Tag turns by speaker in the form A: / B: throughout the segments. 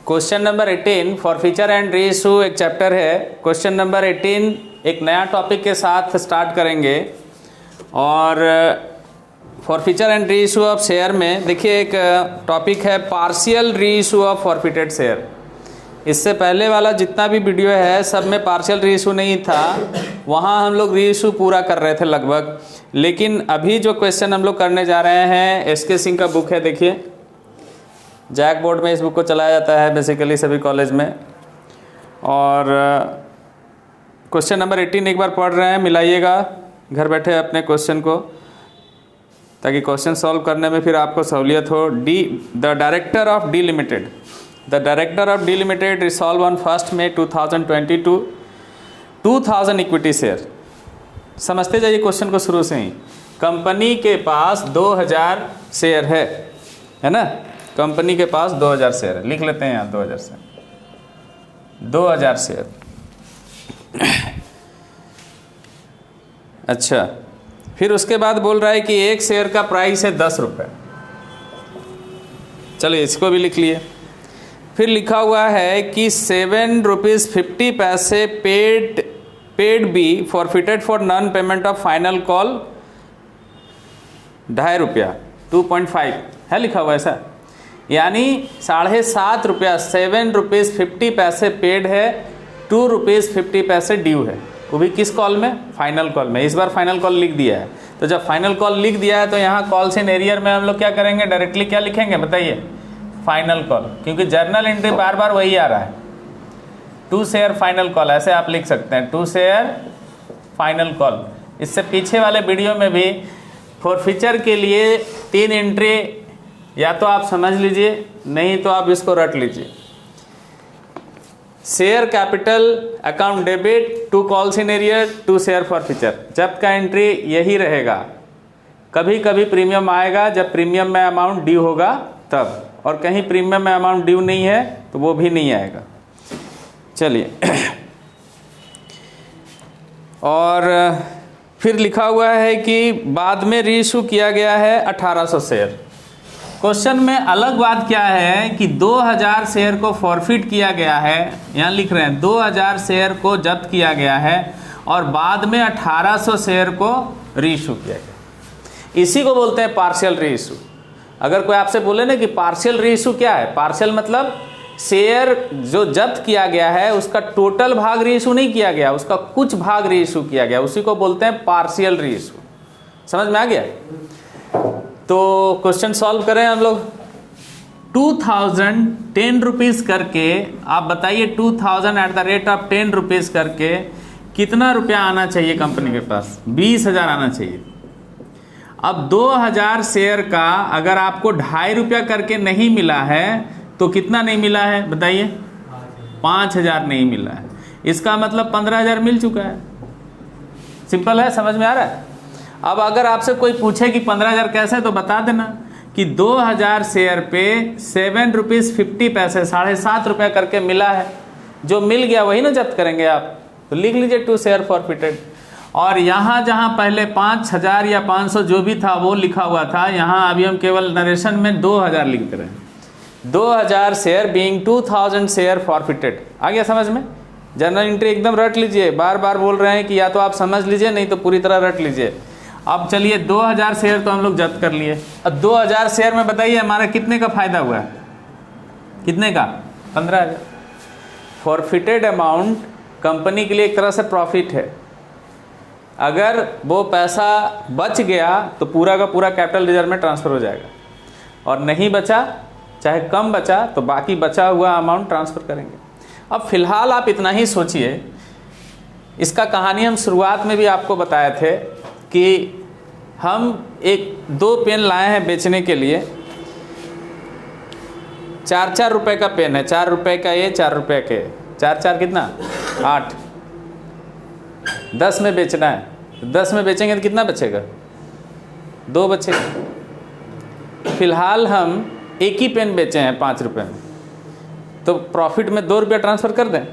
A: Question number 18 for feature and reissue एक chapter है। Question number 18 एक नया टॉपिक के साथ स्टार्ट करेंगे और for feature and reissue of share में देखिए एक टॉपिक है partial reissue of forfeited share. इससे पहले वाला जितना भी वीडियो है सब में पार्शियल रीइशू नहीं था, वहाँ हम लोग रीइशू पूरा कर रहे थे लगभग। लेकिन अभी जो क्वेश्चन हम लोग करने जा रहे हैं एसके सिंह का बुक है, देखिए जैक बोर्ड में इस बुक को चलाया जाता है बेसिकली सभी कॉलेज में। और क्वेश्चन नंबर 18 एक बार पढ़ रहे हैं, मिलाइएगा घर बैठे अपने क्वेश्चन को, ताकि क्वेश्चन सॉल्व करने में फिर आपको सहूलियत हो। The director of D limited, the director of D limited resolve on 1 May 2022 2000 equity share. समझते जाइए क्वेश्चन को शुरू से ही। कंपनी के पास 2000 शेयर है ना, कंपनी के पास 2000 शेयर है, लिख लेते हैं यहाँ 2000 शेयर, 2000 शेयर। अच्छा, फिर उसके बाद बोल रहा है कि एक शेयर का प्राइस है 10 रुपये। चलिए इसको भी लिख लिए। फिर लिखा हुआ है कि 7 रुपीज़ 50 पैसे paid be forfeited for non payment of final call 2.5 रुपया 2.5 है लिखा हुआ ऐसा, यानी 7.5 रुपया 7 रुपीज़ 50 पैसे पेड है, 2 रुपीज़ 50 पैसे ड्यू है। वो भी किस कॉल में? फाइनल कॉल में। इस बार फाइनल कॉल लिख दिया है, तो जब फाइनल कॉल लिख दिया है तो यहाँ कॉल्स इन एरियर में हम लोग क्या करेंगे, डायरेक्टली क्या लिखेंगे बताइए? फाइनल कॉल, क्योंकि जर्नल एंट्री बार बार वही आ रहा है। 2 शेयर फाइनल कॉल, ऐसे आप लिख सकते हैं 2 शेयर फाइनल कॉल। इससे पीछे वाले वीडियो में भी फॉरफीचर के लिए 3 एंट्री या तो आप समझ लीजिए, नहीं तो आप इसको रट लीजिए। Share capital account debit, 2 calls in arrear, 2 share forfeiture. जब का एंट्री यही रहेगा। कभी कभी प्रीमियम आएगा जब प्रीमियम में अमाउंट ड्यू होगा तब, और कहीं प्रीमियम में अमाउंट ड्यू नहीं है तो वो भी नहीं आएगा। चलिए और फिर लिखा हुआ है कि बाद में रीइशू किया गया है 1800 शेयर। क्वेश्चन में अलग बात क्या है कि 2000 शेयर को फॉरफिट किया गया है, यहाँ लिख रहे हैं 2000 शेयर को जब्त किया गया है और बाद में 1800 शेयर को रीइशू किया गया। इसी को बोलते हैं पार्शियल रीइशू। अगर कोई आपसे बोले ना कि पार्शियल रीइशू क्या है, पार्शियल मतलब शेयर जो जब्त किया गया है उसका टोटल भाग रीइशू नहीं किया गया, उसका कुछ भाग रीइशू किया गया, उसी को बोलते हैं पार्शियल रीइशू। समझ में आ गया? तो क्वेश्चन सॉल्व करें हम लोग। 10 रुपीज़ करके आप बताइए, 2000 at the rate of 10 rupees करके कितना रुपया आना चाहिए कंपनी के पास? 20,000 आना चाहिए। अब 2000 शेयर का अगर आपको 2.5 रुपया करके नहीं मिला है तो कितना नहीं मिला है बताइए? 5,000 नहीं मिला है। इसका मतलब 15,000 मिल चुका है। सिंपल है, समझ में आ रहा है? अब अगर आपसे कोई पूछे कि 15,000 कैसे, तो बता देना कि 2000 शेयर पे 7 रुपीज़ 50 पैसे 7.5 रुपया करके मिला है। जो मिल गया वही ना जब्त करेंगे आप, तो लिख लीजिए 2 शेयर फॉरफिटेड। और यहाँ जहाँ पहले 5,000 या 500 जो भी था वो लिखा हुआ था, यहाँ अभी हम केवल नरेशन में 2000 लिख रहे हैं। 2000 शेयर बीइंग 2000 शेयर फॉरफिटेड। आ गया समझ में? जर्नल एंट्री एकदम रट लीजिए। बार बार बोल रहे हैं कि या तो आप समझ लीजिए नहीं तो पूरी तरह रट लीजिए। अब चलिए 2000 शेयर तो हम लोग जब्त कर लिए। अब 2000 शेयर में बताइए हमारा कितने का फायदा हुआ है? कितने का? 15,000। फॉरफिटेड अमाउंट कंपनी के लिए एक तरह से प्रॉफिट है। अगर वो पैसा बच गया तो पूरा का पूरा कैपिटल रिजर्व में ट्रांसफ़र हो जाएगा, और नहीं बचा, चाहे कम बचा, तो बाकी बचा हुआ अमाउंट ट्रांसफ़र करेंगे। अब फिलहाल आप इतना ही सोचिए। इसका कहानी हम शुरुआत में भी आपको बताए थे कि हम 2 पेन लाए हैं बेचने के लिए। 4-4 रुपये का पेन है, 4 रुपये का ये, 4 रुपये के, 4-4 कितना? 8। 10 में बेचना है, 10 में बेचेंगे तो कितना बचेगा? 2 बचेगा। फिलहाल हम एक ही पेन बेचे हैं 5 रुपये में, तो प्रॉफिट में 2 रुपया ट्रांसफ़र कर दें।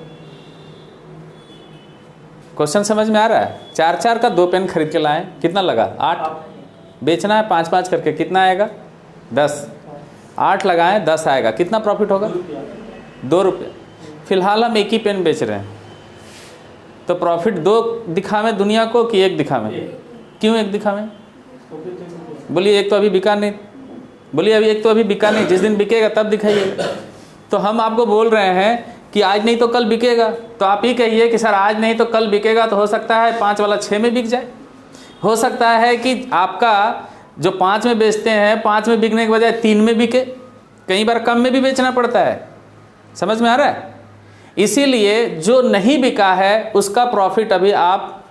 A: क्वेश्चन समझ में आ रहा है? 4-4 का 2 पेन खरीद के लाएं, कितना लगा? 8। बेचना है 5-5 करके, कितना आएगा? 10। 8 लगाएं 10 आएगा, कितना प्रॉफिट होगा? ₹2। फिलहाल हम एक ही पेन बेच रहे हैं, तो प्रॉफिट 2 दिखावें दुनिया को कि 1 दिखावें? क्यों 1 दिखावें? बोलिए, एक तो अभी बिका नहीं। बोलिए, अभी एक तो अभी बिका नहीं, जिस दिन बिकेगा तब दिखाइएगा। तो हम आपको बोल रहे हैं कि आज नहीं तो कल बिकेगा, तो आप ही कहिए कि सर आज नहीं तो कल बिकेगा, तो हो सकता है 5 वाला 6 में बिक जाए। हो सकता है कि आपका जो 5 में बेचते हैं, 5 में बिकने के बजाय 3 में बिके। कई बार कम में भी बेचना पड़ता है। समझ में आ रहा है? इसीलिए जो नहीं बिका है उसका प्रॉफिट अभी आप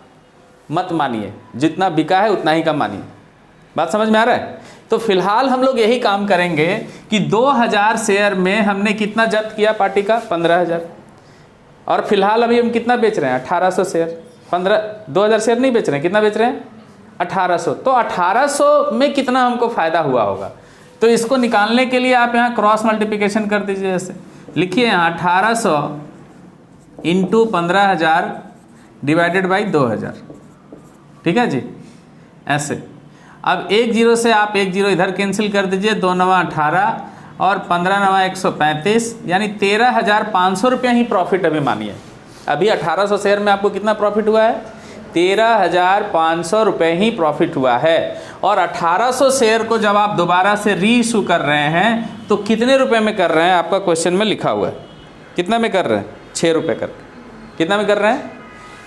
A: मत मानिए, जितना बिका है उतना ही का मानिए। बात समझ में आ रहा है? तो फिलहाल हम लोग यही काम करेंगे कि 2000 शेयर में हमने कितना जब्त किया पार्टी का? 15,000। और फिलहाल अभी हम कितना बेच रहे हैं? 1800 शेयर। 2000 शेयर नहीं बेच रहे हैं, कितना बेच रहे हैं? 1800। तो 1800 में कितना हमको फ़ायदा हुआ होगा? तो इसको निकालने के लिए आप यहाँ क्रॉस मल्टीप्लिकेशन कर दीजिए। जैसे लिखिए यहाँ 1800 इंटू 15,000 डिवाइडेड बाई 2000। ठीक है जी, ऐसे। अब 1 0 से आप 1 0 इधर कैंसिल कर दीजिए, 2 9 18 और 15 9 135, यानी 13,500 रुपये ही प्रॉफिट अभी मानिए। अभी 1800 शेयर में आपको कितना प्रॉफिट हुआ है? 13,500 रुपये ही प्रॉफिट हुआ है। और 1800 शेयर को जब आप दोबारा से री इशू कर रहे हैं तो कितने रुपए में कर रहे हैं? आपका क्वेश्चन में लिखा हुआ है। कितना में कर रहे हैं? 6 रुपये करके। कितना में कर रहे हैं?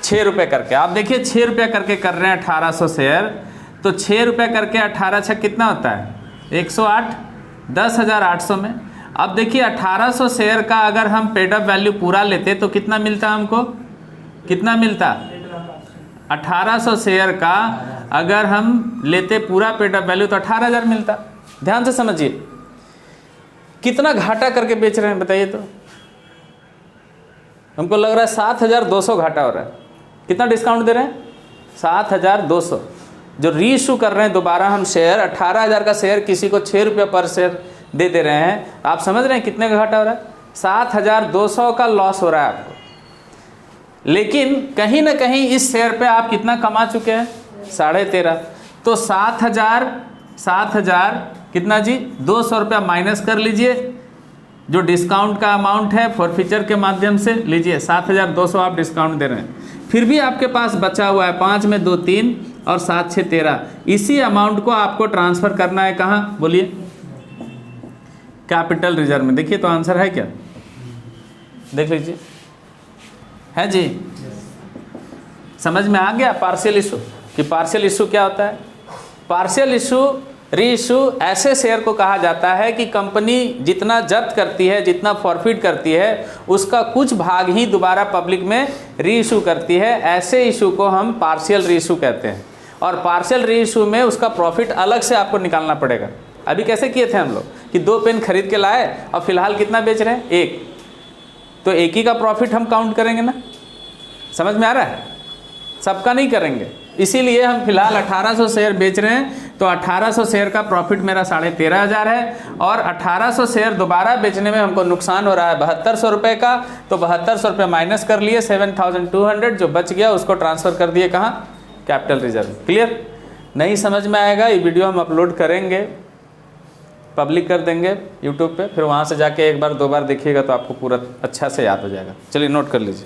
A: 6 रुपये करके। आप देखिए 6 रुपये करके कर रहे हैं 1800 शेयर, तो 6 रुपये करके 18 6 कितना होता है? 108, 10,800 में। अब देखिए 1800 शेयर का अगर हम पेड अप वैल्यू पूरा लेते तो कितना मिलता हमको? कितना मिलता? 1800 शेयर का अगर हम लेते पूरा पेड अप वैल्यू तो 18,000 मिलता। ध्यान से समझिए, कितना घाटा करके बेच रहे हैं बताइए तो? हमको लग रहा है 7,200 घाटा हो रहा है। कितना डिस्काउंट दे रहे हैं? 7,200। जो री इशू कर रहे हैं दोबारा हम शेयर, 18,000 का शेयर किसी को 6 रुपये पर शेयर दे रहे हैं। आप समझ रहे हैं कितने का घाटा हो रहा है? 7,200 का लॉस हो रहा है आपको। लेकिन कहीं ना कहीं इस शेयर पे आप कितना कमा चुके हैं? 13.5। तो 7,000 कितना जी? 200 रुपया माइनस कर लीजिए, जो डिस्काउंट का अमाउंट है फॉरफीचर के माध्यम से लीजिए। 7,200 आप डिस्काउंट दे रहे हैं, फिर भी आपके पास बचा हुआ है 5 में 2 3 और 7 6 13। इसी अमाउंट को आपको ट्रांसफ़र करना है कहाँ? बोलिए, कैपिटल रिजर्व में। देखिए तो आंसर है क्या? देख लीजिए, है जी? समझ में आ गया पार्शियल इशू कि पार्शियल इशू क्या होता है? पार्शियल इशू, री इशू ऐसे शेयर को कहा जाता है कि कंपनी जितना जब्त करती है, जितना फॉरफिट करती है, उसका कुछ भाग ही दोबारा पब्लिक में री इशू करती है। ऐसे इशू को हम पार्शियल री इशू कहते हैं। और पार्शियल री इशू में उसका प्रॉफिट अलग से आपको निकालना पड़ेगा। अभी कैसे किए थे हम लोग कि 2 पेन खरीद के लाए और फिलहाल कितना बेच रहे हैं? 1। तो 1 ही का प्रॉफिट हम काउंट करेंगे ना। समझ में आ रहा है? सबका नहीं करेंगे। इसीलिए हम फिलहाल 1800 शेयर बेच रहे हैं, तो 1800 शेयर का प्रॉफिट मेरा 13,500 है। और 1800 शेयर दोबारा बेचने में हमको नुकसान हो रहा है 7200 रुपये का। तो 7200 रुपये माइनस कर लिए, 7200 जो बच गया उसको ट्रांसफ़र कर दिए कहाँ? Capital reserve. क्लियर? नहीं समझ में आएगा, ये वीडियो हम अपलोड करेंगे, पब्लिक कर देंगे यूट्यूब पे, फिर वहाँ से जाके एक बार 2 बार देखिएगा तो आपको पूरा अच्छा से याद हो जाएगा। चलिए नोट कर लीजिए।